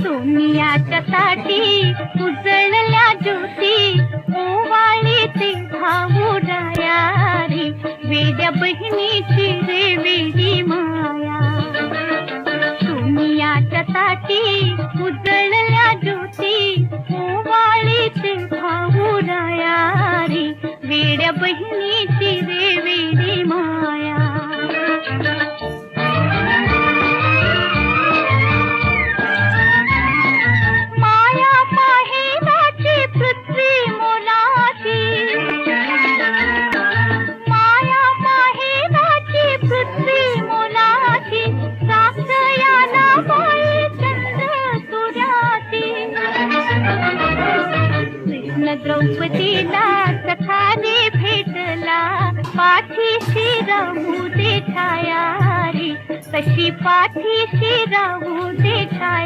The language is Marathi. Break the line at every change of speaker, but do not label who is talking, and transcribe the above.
सोनियाच्या साठी उजळल्या ज्योती ओवाळीचे भाऊ रे वेड्या बहिणीची रे वेडी माया. सोनियाच्या साठी उजळल्या ज्योती ओवाळीचे भाऊ रे वेड्या बहिणीची रे वेडी माया. द्रौपदीला सखाने भेटला पाठीशी राहू दे छाया रे तशी पाठीशी राहू दे छाया.